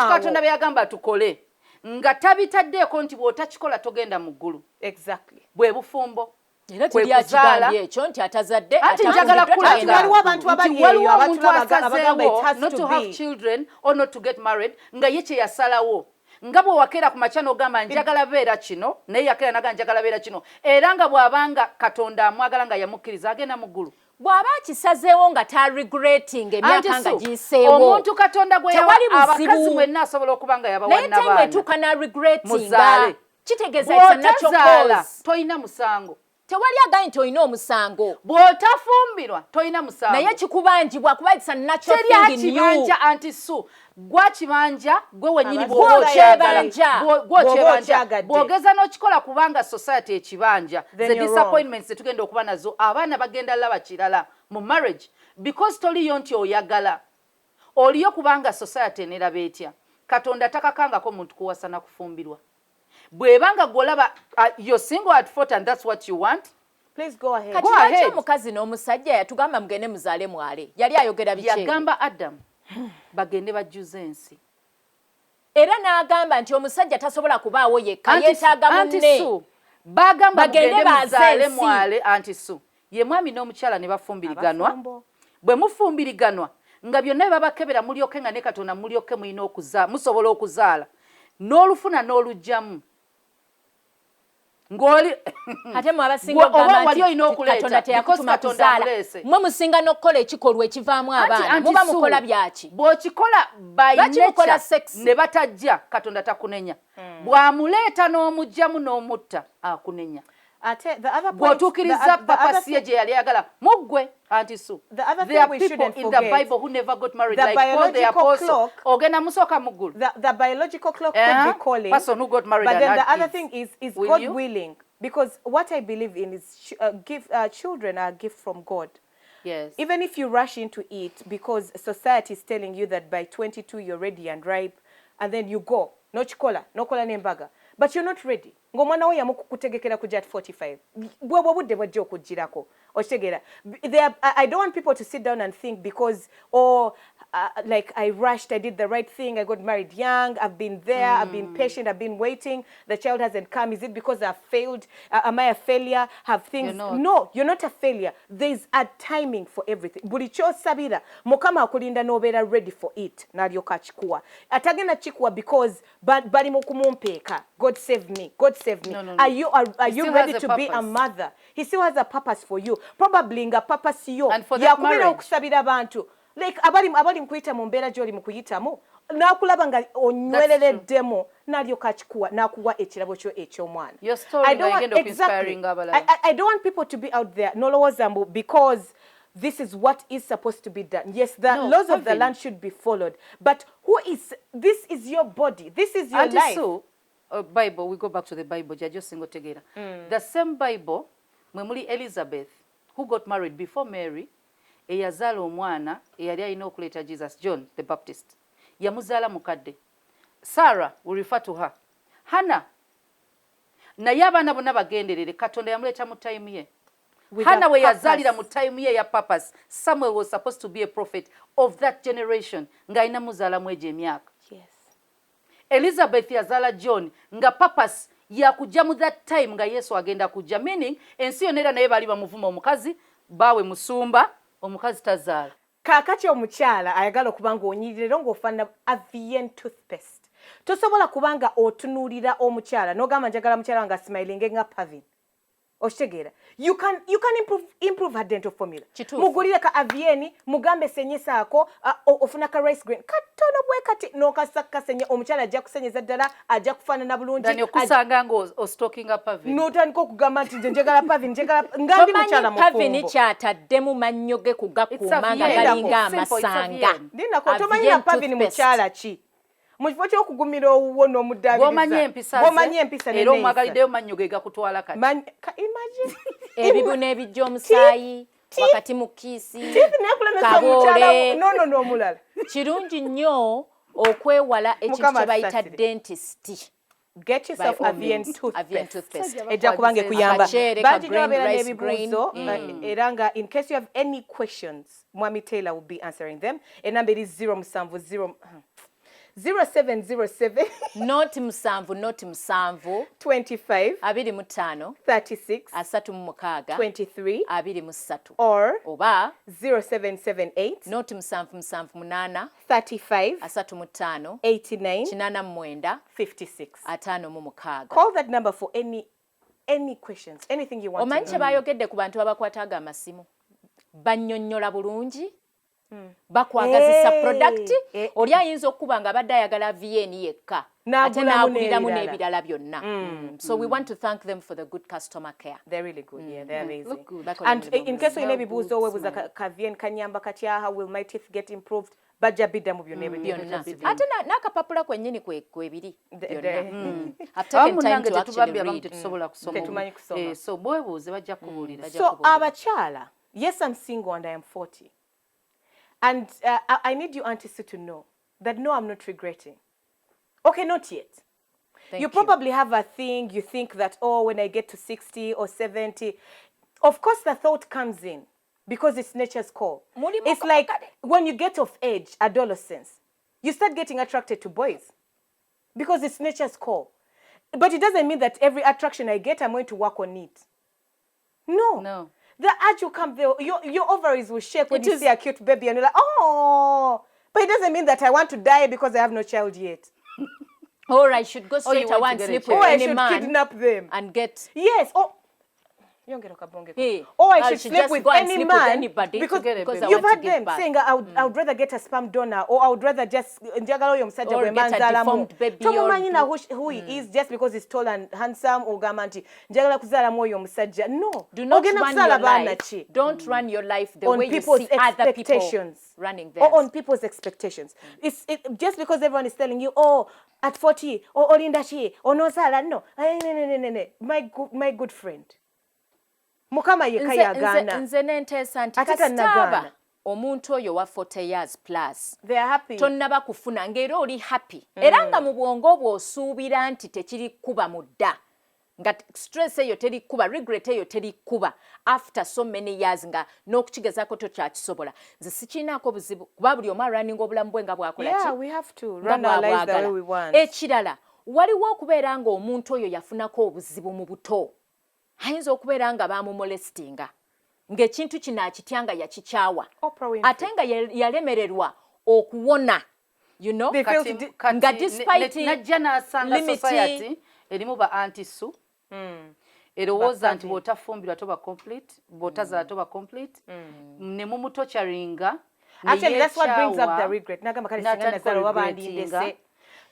Katonda beyagamba tukole nga tabitaddeeko nti bw'otakikola togenda mu ggulu. Exactly. Bwe bufumbo. Era tiyakigambye ekyo nti atazadde njagala kulaga waliwo abantu abaliyo abagamba not to have children or not to get married nga ye kye yasalawo nga bwe wakeera ku makya n'ogamba njagala beera kino naye yakeera naga njagala beera kino era nga bw'abanga Katonda amwagala nga yamukkiriza agenda mu ggulu. Bw'aba kisazeewo nga ta regretting emyaka nga giyiseewo omuntu Katonda gwe yawa abakazi mwenna asobola okuba nga yabawa n'abaana naye etuuka na regretting nga kitegeeza it's a natural cause. Toyina musango. Tewali agaanyi nti olina omusango. Bw'otafumbirwa toyina musango. Naye kikubanjibwa kuba it's a natural thing in you. Kibanja anti su. Gwa kibanja gwe wenyini bw'okyebanja. Bw'ogeza n'okikola kubanga society ekibanja. The disappointments tetugenda okuba nazo. Abaana bagenda laba kirala mu marriage. Because toliyo nti oyagala. Oliyo kubanga society neraba etya. Katonda takakangako muntu kuwasana kufumbirwa. Bwebanga golaba you're single at 40 and that's what you want. Please go ahead. Go ahead. Omukazi n'omusajja yatugamba mugende muzaale mwale. Yali ayogera biche. Yagamba Adam bagende bajuze ensi. Era n'agamba nti omusajja tasobola kubaawo yekka yeetaaga munne. Bagamba bagende bazaale mwale anti su. Ye mwami n'omukyala ne bafumbiriganwa. Bwe mufumbiriganwa nga byonna babakebera mulyoke nga ne Katonda mulyoke muyina okuzaala musobola okuzaala. N'olufuna n'olujjamu. Ngoli ate mu abasinga Katonda teyakutuma kuzaala mwe musinga n'okukola ekikolwa ekivaamu abaana muba mukola byaki bw'okikola by nature ne batajja Katonda takunenya bw'amuleeta n'omujjamu n'omutta akunenya bw'otuukiriza papa siye gye yali ayagala muggwe anti su there are people in the Bible who never got married like Paul the apostle ogenda musooka mu ggulu the biological clock could be calling person who got married but then and the other thing is God willing because what I believe in is children are a gift from God. Yes. Even if you rush into it because society is telling you that by 22 you're ready and ripe and then you go no chikola no kola nembaga but you're not ready. Ngomwana we yamukutegekera kuja at 45. Bwebwo budde bwajja okujirako. Okitegera. I don't want people to sit down and think because like I rushed, I did the right thing, I got married young, I've been there, I've been patient, I've been waiting, the child hasn't come. Is it because I've failed? Am I a failure? Have things? No, you're not a failure. There's a timing for everything. Buli kyosabira Mukama akulinda n'obeera ready for it. N'alyoka kikuwa. Atagenda kikuwa because bali mu kumumpeeka. God save me. God save me. No. Are you ready to be a mother? He still has a purpose for you. Probably nga purpose yo. And for that marriage. Okusabira abantu. Like abali mukuyita mu mbeera gy'oli mukuyitamu n'akulaba nga onywerereddemu n'alyoka akikuwa n'akuwa ekirabo kyo eky'omwana. I don't want people to be out there n'olowooza mbu because this is what is supposed to be done. Yes, the laws of the land should be followed. But this is your body. This is your life. So, Bible, we go back to the Bible. Just single together. The same Bible, Memuli Elizabeth, who got married before Mary, eyazaala omwana eyali alina okuleeta Jesus, John the Baptist. Yamuzaala mukadde. Sarah, we refer to her. Hannah. Naye abaana bonna bagenderere Katonda yamuleeta mu time ye. Hannah we yazaalira mu time ye ya purpose. Samuel was supposed to be a prophet of that generation. Nga alina muzaala mu egyo emyaka. Yes. Elizabeth yazaala John nga purpose yakujja mu that time nga Yesu agenda kujja. Meaning ensi yonna era naye bali bamuvuma omukazi baawe musumba omukazi tazaala. Kaakati omukyala ayagala okubanga onyirira ng'ofaanana Avian toothpaste. Tosobola kubanga otunuulira omukyala n'ogamba njagala mukyala nga smiling nga Pavin. Oshtegera. You can improve her dental formula. Chitufu. Mugulire ka avieni, mugambe senyesa ako, ofuna ka rice grain. Katono bwe kati no kasaka senya omukyala ajja kusenyeza ddala, ajja kufaanana bulungi. Dani okusanga ngo stalking up pavin. N'otandika okugamba nti nze njagala pavin, njagala ngandi mukyala mufumbo. Pavin kyataddemu mannyo ge kugakuuma nga galinga amasanga. Ndinako tomanyi pavin mukyala ki? Mufo kyo kugumira owuwo n'omuddabiriza. Bomanye empisa era omwagaliddeyo mannyo ge gakutwala kati. Imagine. Ebibu n'ebijja omusaayi wakati mu kiisi kaboole n'omulala. Kirungi nnyo okwewala ekintu kye bayita dentist. Get yourself avian toothpaste. Ejja kubange kuyamba. Banji n'abeera n'ebibuuzo era nga in case you have any questions, Mwami Taylor will be answering them. Enamba eri 0707 not musanvu 25 25 36 36 23 23 or oba 0778 not musanvu 8 35 35 89 89 56. 56. Call that number for any questions, anything you want omanyi to kye know. bayogedde ku bantu abakwataga amasimu bannyonnyola bulungi bakwagazisa product oli ayinza okuba nga abadde ayagala VN yekka ate n'aguliramu n'ebirala byonna. So we want to thank them for the good customer care. They're really good. Yeah, they're amazing. And in case you nebibuuzo webuuza ka VN kanyamba katya, how will my teeth get improved? Bajja bidda mu byonna byonna ate n'akapapula kwennyini kwebiri byonna. I've taken time to actually read. Tetusobola kusoma. So bwebuuze bajja kubuulira. So abakyala, yes, I'm single and I am 40. And I need you, Auntie Sue, to know that no, I'm not regretting. Okay, not yet. You probably have a thing, you think that, oh, when I get to 60 or 70, of course the thought comes in because it's nature's call. It's like when you get of age, adolescence, you start getting attracted to boys because it's nature's call. But it doesn't mean that every attraction I get, I'm going to work on it. No. The urge will come there. Your ovaries will shake when you see a cute baby and you're like, oh. But it doesn't mean that I want to die because I have no child yet. Or I should go straight away and sleep with any man. Or I should kidnap them. And get... Yes. Or I should sleep with any man because you've heard them saying I would rather get a sperm donor, or I would rather just or get a deformed baby. Who he is just because he's tall and handsome or gamanti. No. Do not run your life. Don't run your life the way you see other people running theirs. Or on people's expectations. It's just because everyone is telling you, oh, at 40, or Olindashi, or no sala, no. My good friend. Mukama yeka yagana. Nze nenteesa nti kasitaba omuntu oyo wa 40 years plus. They are happy. Tonnaba kufuna ng'era oli happy. Era nga mu bwongo bwo osuubira nti tekiri kuba mudda. Nga stress eyo teri kuba, regret eyo teri kuba. After so many years nga n'okukigezaako tokyakisobola. Nze sikiinaako buzibu kuba buli omu running obulamu bwe nga bwakola ki? Yeah, we have to run our lives the way we want. Ekirala, waliwo okubeera nga omuntu oyo yafunako obuzibu mu buto. Ayinza okubeera nga bamumolestinga ng'ekintu kino akityanga yakikyawa ate nga yalemererwa okuwona nga despite najja n'asanga society erimu ba antisu erowooza nti bw'otafumbirwa toba complete bw'otazaala toba complete ne mumutocharinga. Actually, that's what brings up the regret. Nagamba kale singa nazala wabandindese.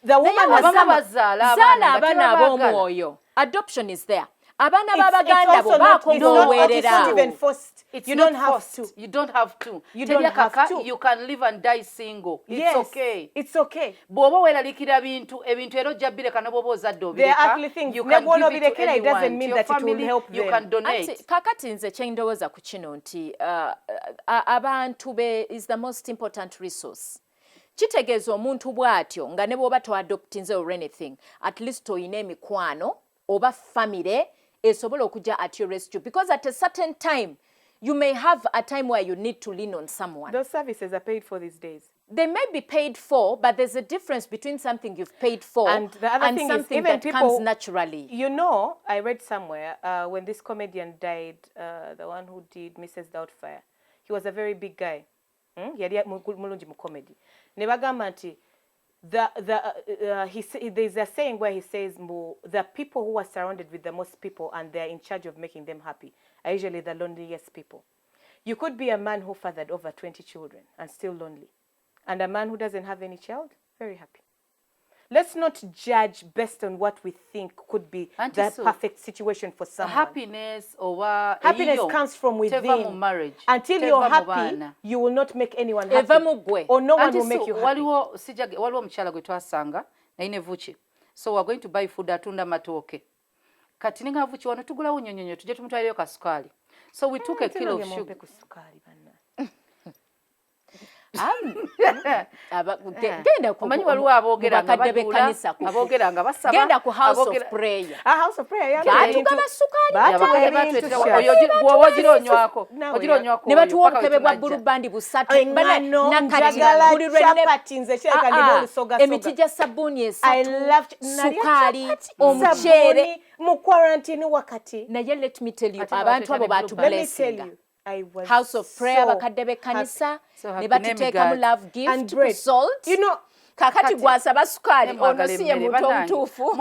The woman was zaala abaana ab'omwoyo. Adoption is there. Abana babaganda bo bakondowerera. It's not even forced. You don't have to. You don't have to. You can live and die single. It's okay. It's okay. Bwoba weralikira ebintu ero jabireka n'oboba ozadde obireka. There are ugly things. You can give it to anyone. It doesn't mean that it will help them. You can donate. Kakati nze kyendowooza ku kino nti abantu be is the most important resource. Kitegeeza omuntu bw'atyo nga ne bw'oba toadoptinze or anything, at least oyina emikwano oba family esobola okujja at your rescue, because at a certain time you may have a time where you need to lean on someone. Those services are paid for these days. They may be paid for, but there's a difference between something you've paid for and something that comes naturally. You know, I read somewhere when this comedian died, the one who did Mrs. Doubtfire, he was a very big guy. Yali mulungi mu comedy. Ne bagamba nti there's a saying where he says, the people who are surrounded with the most people and they're in charge of making them happy are usually the loneliest people. You could be a man who fathered over 20 children and still lonely. And a man who doesn't have any child, very happy. Let's not judge based on what we think could be the perfect situation for someone. Happiness comes from within. Marriage. Until you're happy, you will not make anyone happy. Or no one will make you happy. Waliwo mchala gwe twasanga naine vuchi. So we're going to buy food atunda matoke. Kati ninga vuchi wano tugulawo nyonyonyo tuje tumutwalire kasukali. So we took a kilo of sugar. Genda ku house of prayer. A house of prayer. Ne batuwa okebebwa bulubandi busatu emiti gya sabuni esatu sukali omuceere mu quarantine wakati. Naye let me tell you abantu abo batublessinga. House of prayer bakadde b'ekkanisa ne batuteeka mu love gift ku salt. You know, kakati gwasaba sukali ono si ye muntu omutuufu.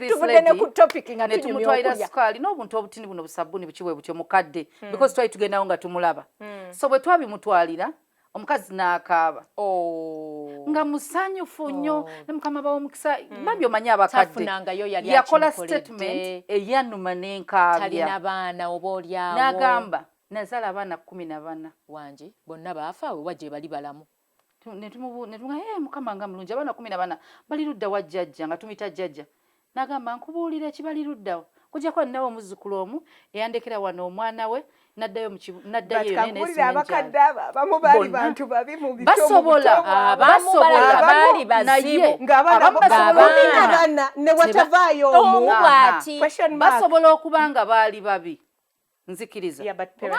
Tuvudde ne ku topic nga tunyumya sukali n'obuntu obutini buno busabuni bukiwe butyo mukadde because twali tugendawo nga tumulaba. So bwe twabimutwalira omukazi n'akaaba. Nga musanyufu nnyo ne mukama bawo mukisa babyo manya abakadde yakola statement eyanuma n'enkaabya talina baana oba olyawo n'agamba nazala abaana 14 wangi bonna baafa awo wajje bali balamu netunga mukama nga mulungi abaana 14 bali ludda wa jjajja nga tumita jjajja n'agamba nkubuulira ekibali luddawo kujja kwa nnawe omuzukulu omu eyandekera wano omwana we naddayo basobola baali bazibu basobola okuba nga baali babi nzikiriza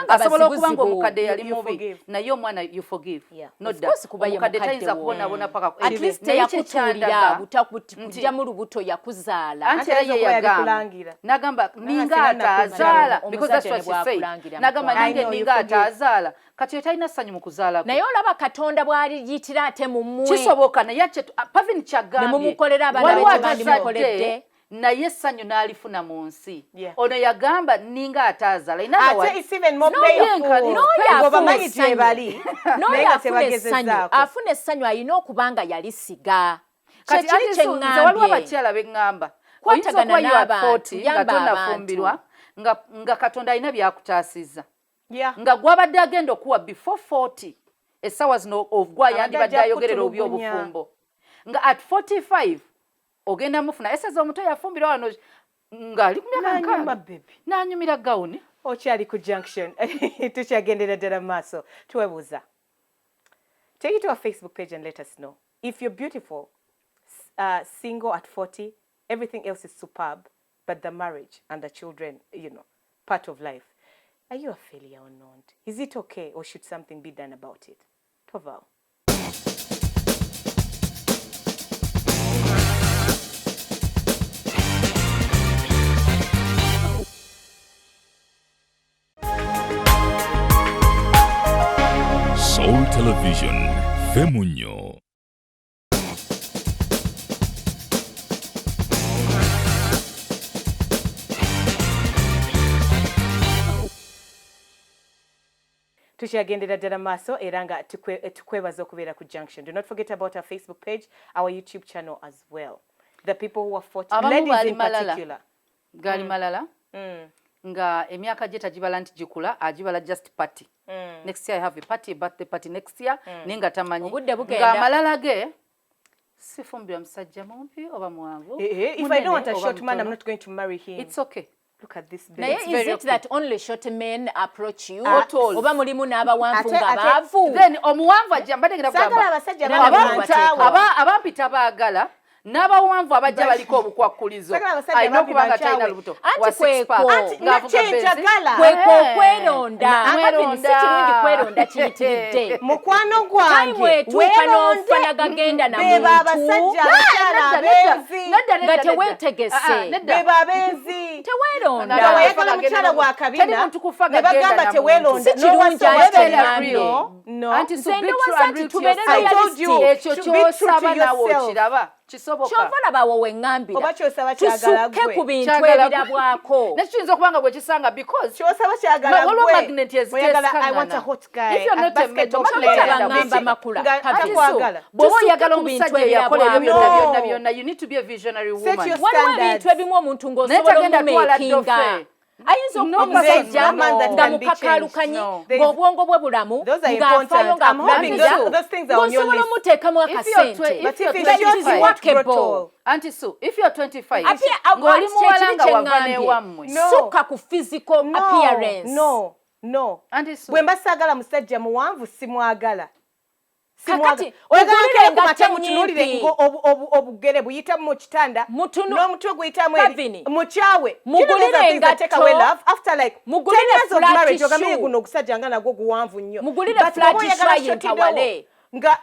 asobola okuba nga omukadde yali mubi naye omwana you forgive nodda omukadde tayinza kubonabona paka at least yakutuulira butakujja mu lubuto yakuzaala anti era ye yagamba n'agamba ninga atazaala because that's what she said n'agamba nange ninga atazaala kati yo talina ssanyu mu kuzaala naye olaba katonda bw'aliyitira ate mu mmwe kisoboka naye pavin kyagambye ne mumukolera abaana bandimukoledde naye essanyu n'alifuna mu nsi ono yagamba ninga atazaala afuna essanyu alina okuba nga yalisiga kati nze waliwo abakyala beŋŋamba oyinza okuba you are 40 nga tonnafumbirwa nga katonda alina byakutaasizza nga gwabadde agenda okuwa before 40 essaawa zino ogwa yandibadde ayogerera oby obufumbo nga at 45 ogenda mufuna eseza omuto yafumbirwa wano ngali ku myaka 5 n'anyumira gawuni okyali ku junction tukyagendera ddala maaso tuwebuuza. Take it to our Facebook page and let us know if you're beautiful, single at 40, everything else is superb, but the marriage and the children, part of life, are you a failure or not? Is it okay or should something be done about it? Toval. Soul Television, Femunyo. Tukyagendera ddala maaso era nga tukwebaza okubeera ku Junction. Do not forget about our Facebook page, our YouTube channel as well. The people who are 40, ladies in particular. Gali malala. Nga emyaka gye tagibala nti gikula agibala just party. Next year I have a party, birthday party next year. Ninga tamanyi. Nga malala ge sifumbira musajja mumpi oba mwanvu. If I don't want a short man, I'm not going to marry him. It's okay. Look at this baby. Is it that only short men approach you? Oba mulimu n'abawanvu nga baavu. Then omuwanvu ajja mbadde ngenda kugamba. Sagala abasajja abampita baagala n'abawanvu abajja baliko obukwakulizo alina okuba nga talina lubuto wa six pack ng'avuga benzi kweronda si kirungi kweronda kiyitiridde mukwano gwange weetuuka n'ofana gagenda na muntu abasajja abakyala abenzi nga teweetegese beba abenzi teweeronda nga wayagala mukyala wa kabina ne bagamba teweeronda si kirungi anti nze ndowooza nti tubeere ekyo ky'osaba nawe okiraba kisoboka kyova labawo weŋŋambira oba kyosaba kyagala gwe tusukke ku bintu ebirabwako nakyo kiyinza okuba nga bwe kisanga because kyosaba kyagala waliwo gwe magnet eziteesikangana. I want a hot guy If you're not a metal baŋŋamba makula bw'oba oyagala omusajja eyakola ebyo byonna No. byonna you need to be a visionary Set woman your waliwo standards. ebintu ebimu omuntu Naye tagenda ng'osobola twala okumeekinga ddofe. ayinza No, okuba omusajja no, that nga can be mukakaalukanyi changed. ng'obwongo bwe bulamu Those are ng'afaayo important. I'm hoping those things are on your ng'osobola list. omuteekamu If you're akasente But if you're it's 25, just is workable. workable. Anti Sue, if you're 25 Appear- ng'oli kye muwala kiri nga kye wava ŋŋambye. n'ewammwe No. sukka ku physical appearance no Anti Sue, bwe mba saagala musajja muwanvu simwagala Kakati, oyagala mugulire nkere ku mate engatto mutunuulire nnyimpi. obugere buyitamu mu kitanda n'omutwe guyitamu Pavini. mukyawe Mugulire engatto. after like 10 Mugulire years of flat marriage ogamire shoe. guno ogusajja nga nagwo guwanvu nnyo Mugulire But flat bw'oba oyagala shoe shoti ayintawale. ndewo, nga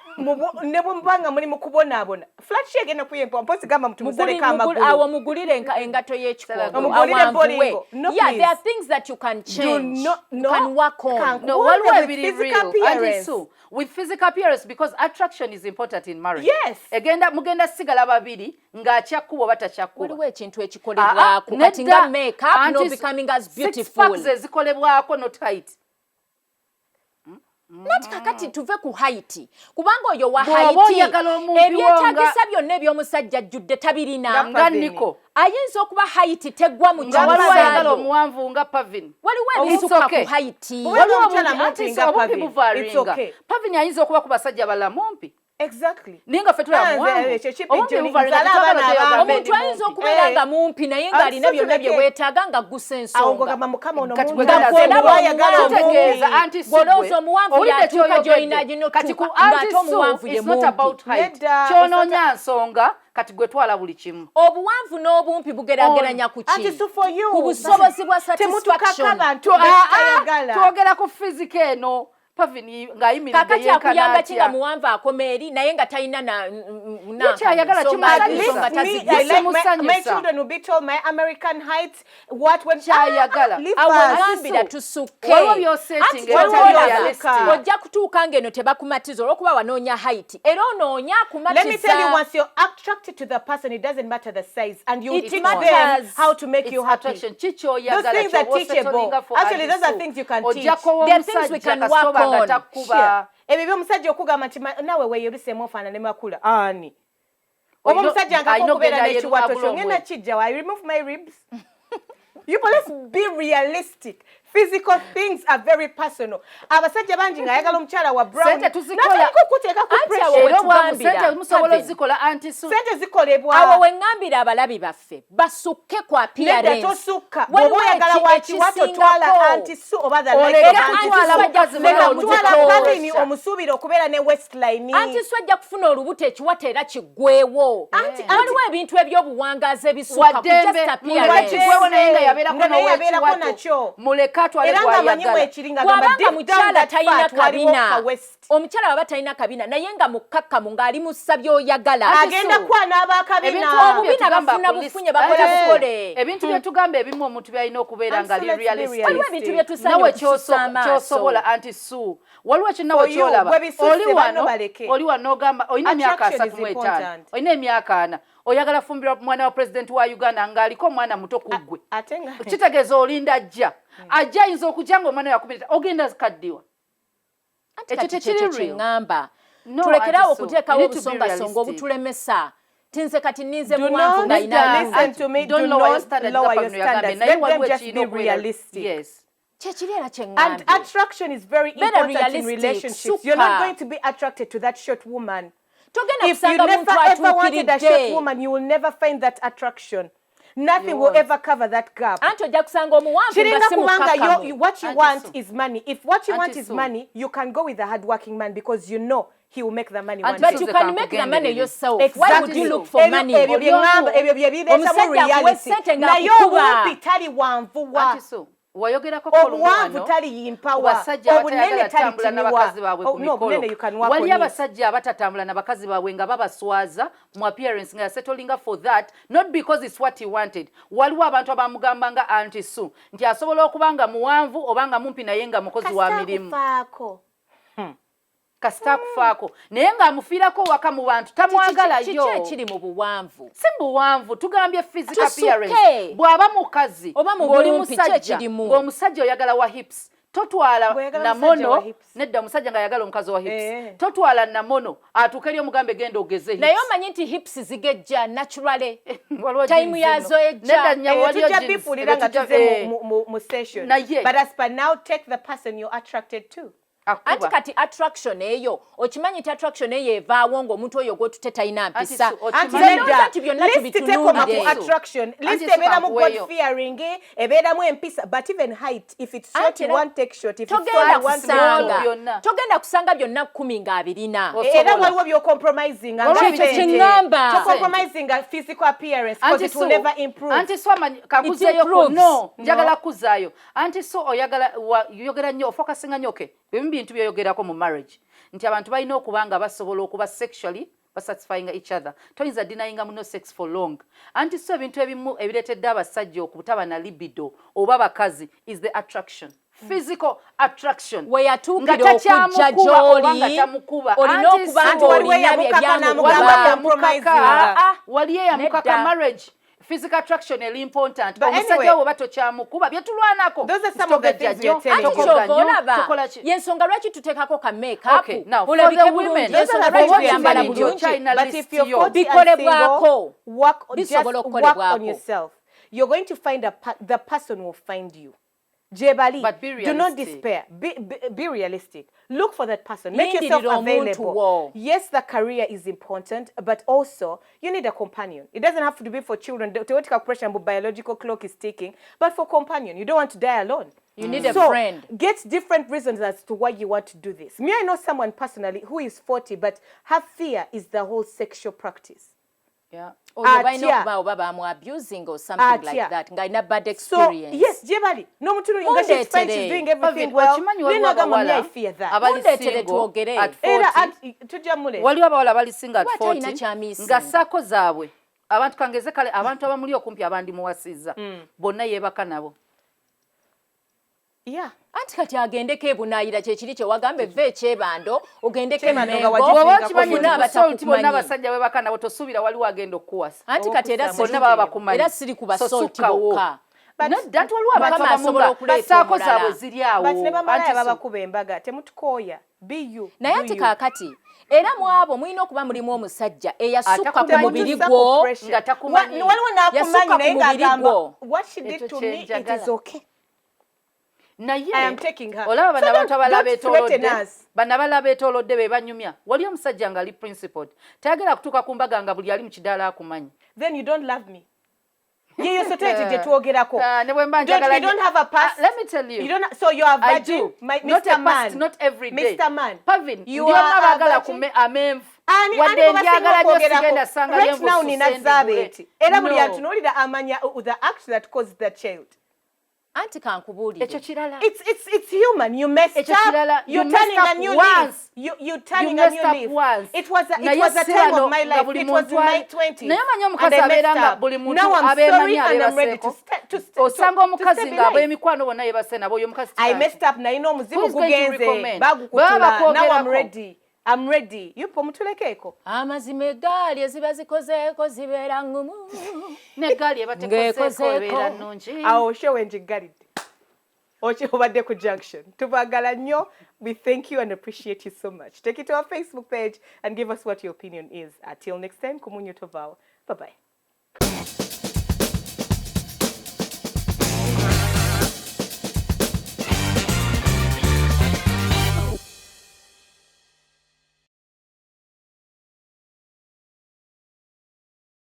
ne bwe nga muli mu kubonaabona flat shoe egenda kuyempa mpozi gamba mutumusareko awo amagulu mugulire engatto y'ekikondo Omugulire awanvuwe. bolingo. No, Yeah, please. there are things that you can change. no, You can work on. Can't no, work waliwo with ebiri physical real. Anti appearance. Sue, with physical appearance because attraction is important in marriage. Yes. Mugenda sigala babiri ng'akyakkuba oba takyakkuba. Waliwo ekintu ekikolebwako kati nga make up no becoming as beautiful. Six packs ezikolebwako not height. Nati kakati tuve ku height kubanga oyo wa Bw'oba height oyagala omuntu ebyetaagisa byonna eby'omusajja ajjudde tabirina nga Niko. ayinza okuba height teggwa mu Nga waliwo ayagala kyamusaayo omuwanvu nga Pavin. waliwo It's ebisukka okay. ku height Waliwo omukyala mumpi Anti nga Sue, obupi Pavin. buvaaringa. It's okay. Pavin ayinza okuba ku basajja balala mumpi. Exactly. Naye nga ffe tula Ah, muwanvu. ekyo kipi Obumpi Johnny, buvaaringa nzala tetwagala abaana gyeyogambe abange. omuntu ndi ayinza mumpi. okubeera nga mumpi naye ng'alina byonna bye weetaaga nga gusa Awo ng'ogamba ensonga Mukama ono Kati mungi gwe ate ganda olaba oyagala kitegeeza omumpi. Anti Sue Gw'olowooza omuwanvu owulidde y'atuuka ky'oyogedde. gy'olina gino Kati ku tuuka, Anti ng'ate omuwanvu Sue ye is not mumpi. about height. Nedda, Ky'onoonya nsonga kati gwe twala buli kimu. obuwanvu n'obumpi bugeraageranya ku Anti ki Sue for you. ku busobozi bwa Temutukaka satisfaction bantu betayagala. Twogera ku physical eno Pavin ng'ayimiridde kakati akuyamba ki nga yenkanaatya. muwanvu akomeeri naye nga talina kyayagala kimusanyusa. My children will be told my American height, what when Kyayagala. leave awo us. gambira tusukke Waliwo by'osetting Anti ebitali waliwo realistic. olaba, ojja kutuuka ng'eno tebakumatiza olw'okuba wanoonya height era onoonya Let me tell you, akumatiza once you're attracted to the person, it doesn't matter the size, and you It teach matters. them how to make you happy. Attraction Those kikyoyagala things are teachable. Actually, those are things you can teach. There are things we can work on. Sure. Ebyo by'omusajja okugamba nti naawe weeyeruseemu ofaanane makula ani oba omusajja nkako okubeera n'ekiwato kyo ngenda kijjawa I remove my ribs. You let's be realistic. Physical things are very personal. Abasajja bangi ng'ayagala omukyala wa brown. Sente tuzikola. Natandika okuteeka ku Anti pressure. awo Era obwavu tugambira, sente musobola Pavin. ozikola Anti Sue. Sente zikolebwa. awo we ŋŋambira abalabi baffe basukke ku Nedda appearance tosukka. Waliwo Bw'oba oyagala eki- wa kiwato twala ekisingako. Anti Sue oba the Oleka like. kutwala mukazi Leka mulala kutwala olubuto. Pavin omusuubira okubeera ne waistline. anti so ajja kufuna olubuto ekiwato era kiggwewo waliwo ebintu eby'obuwangaazi ebisukka ku Waddembe just appearance mulekigwewo naye nga yabeerako Nga naye yabeerako n'owekiwato. nakyo. Muleke atwale Era ng'amanyi gw'ayagala. bwekiri ng'agamba bw'abanga deep down mukyala that talina fat waliwo kabina ka waist. omukyala baba talina kabina naye nga mukkakkamu ng'ali mu ssa by'oyagala Agenda kwana abakabina. Ebintu Obubina tugamba bafuna ku list. bufunye bakola bukole. Ebintu bye tugamba ebimu omuntu byalina okubeera nga Anti Sue, li let's be realistic. waliwo ebintu bye tusanye nawe okususa amaaso kyosobola Anti Sue waliwo kinnawe For you, kyolaba bwe bisusse oli banno wano baleke. oli wano ogamba olina emyaka Attraction is 35 important. olina emyaka 4 oyagala fumbira mwana wa president wa Uganda ng'aliko omwana muto ku ggwe Ate nga kitegeeza olinda ajja ajja ayinza okujja ng'omwana yakubirita ogenda kaddiwa ekyo tekiri real. kyeŋŋamba No, tulekeraawo Anti Sue, okuteekawo you need to be obusongasonga realistic. obutulemesa tinze kati ninze do muwanvu not nga ina listen to me. Don't Do lower your not standards. lower your Gapano yagambe, standards. naye Let them waliwo just ekiina be okubeera- realistic. Yes. kyekiri era And kyeŋŋambye attraction is very Better important in realistic. relationships. You're not Suka. going to be attracted to that short woman. togenda If you kusanga muntu never ever wanted a short atuukiridde woman, you will never find that attraction. Nothing You will won't. ever cover that gap. anti ojja kusanga omuwanvu nga Kiringa si kubanga mukkakkamu what you Anti want Sue. is money. If what you want Anti is Sue. money, you can go with a hardworking man because you know he will make the money And one But day. you can make the money yourself. Exactly. Why would you look for money? Ebyo bye bireeta mu reality. Naye obuwumpi tali wanvuwa. Anti so wayogerako obuwanvu tali yimpawa. Obunene tali timiwa. No, obunene you can work on it. Wali abasajja abatatambula n'abakazi baabwe nga babaswaza mu appearance nga settlinga for that, not because it's what he wanted. Waliwo abantu abamugamba nga Auntie Sue nti asobola okubanga muwanvu obanga mumpi naye nga mukozi wa mirimu. Kasita kufaako naye nga amufiirako waka mu bantu tamwagala yo. Kiki ekiri mu buwanvu? Si buwanvu tugambye physical appearance. Bw'aba mukazi ng'oli musajja ng'omusajja oyagala wa hips totwala na mono nedda omusajja nga ayagala omukazi wa hips totwala na mono atuuka eri omugambe genda ogeze hips. Naye omanyi nti hips zigejja naturally time yazo ejja. Tujja bifuulira nga tuze mu session. But as per now, take the person you're attracted to. Anti kati attraction eyo okimanyi ti attraction eyo evaawo ng'omuntu oyo gw'otutte talina mpisa. Anti byonna tubitunulire. Attraction list ebeeramu God fearing ebeeramu empisa, but even height, if it's short you want take short, if it's tall one togenda kusanga byonna 10 nga abirina. Era waliwo byo compromising to compromising physical appearance because it will never improve. Anti so kakuzayo no njagala kuzayo. Anti so oyagala yogera nnyo focusing nyoke bintu byoyogerako mu marriage nti abantu balina okubanga basobola okuba sexually satisfying each other. Toyinza denying no sex for long. Anti so ebintu ebimu ebiretedde abasajja okutaba na libido oba bakazi is the attraction. Physical attraction. Weyatuukira okujja gy'oli olina okuba ng'olina by'ebyamugamba waliye yamukaka marriage. Physical attraction is important. But anyway, those are some of the things you're telling me. Yensonga lwaki tuteekako ka makeup. Okay, now for the women, those are the things we are telling you. But if you're 40 and single, work on yourself. You're going to find the person will find you. Jebali, but be realistic. Do not despair. Be realistic. Look for that person. Make yourself available. Yes, the career is important, but also you need a companion. It doesn't have to be for children. The theoretical question about biological clock is ticking, but for companion. You don't want to die alone. You need a friend. Get different reasons as to why you want to do this. Me, I know someone personally who is 40, but her fear is the whole sexual practice. Yeah. Or you know, abusing or something like that. Nga ina bad experience. So, yes, Jebali. No mutulu nga she's fine, she's doing everything well. Nina gama I fear that. Abali single at 40. Tujamule. Wali abawala abali single at 40. Nga sako zaabwe. Abantu kangeze kale abantu abamuli okumpi abandi muwasiza. Bonna yebaka nabo. Yeah. Anti kati agendeko ebunaayira kyekiri kye wagambe ve ekyebando ogendeko emengo bonna abasajja webaka nabo tosuubira waliwo agenda okukuwasa. Anti kati era siri ku basolti bokka. That waliwo abantu abasobola okuleetaako zaabwe ziri awo. But ne bamala babakuba embaga temutukooya. Be you. Naye anti kaakati era mu abo mulina okuba mulimu omusajja eyasukka ku mubiri gwo nga takumanyi. Waliwo n'akumanyi naye ng'agamba what she did to me it is okay. I am taking her. Olaba bana abantu abalaba etolodde be banyumya. Wali omusajja nga ali principled. Tayagala kutuuka ku mbaga nga buli ali mu kidaala akumanyi. Then you don't love me. Ye society je tuogerako. You don't have a past. Let me tell you. You don't. So you are a virgin. Not a past, not every day. Mr. Man. Pavin. You are a virgin. Wadde njagala nnyo sigenda sanga right now nina Zabeti. Era buli antunuulira amanya the act that caused the child. Anti kankubuulire. Ekyo kirala. It's human. You messed up. You're turning a new leaf. You're turning a new leaf. It was a time of my life. It was in my 20s. Naye manyi omukazi abeeranga buli muntu abeemanyi abeebaseko. Osanga omukazi ng'ab'emikwano bonna yeebase nabo oyo omukazi. I messed up naye n'omuzimu gugenze. Bagukutula. Now I'm ready. Yupo mutulekeko. Amazima eggaali eziba zikozeeko zibeera ngumu. N'eggaali ebatekozeeko ebeera nnungi. Awo showe njiggalidde. Obadde ku Junction. Tubagala nnyo. We thank you and appreciate you so much. Take it to our Facebook page and give us what your opinion is. Until next time, Kumunyu Tovao. Bye-bye.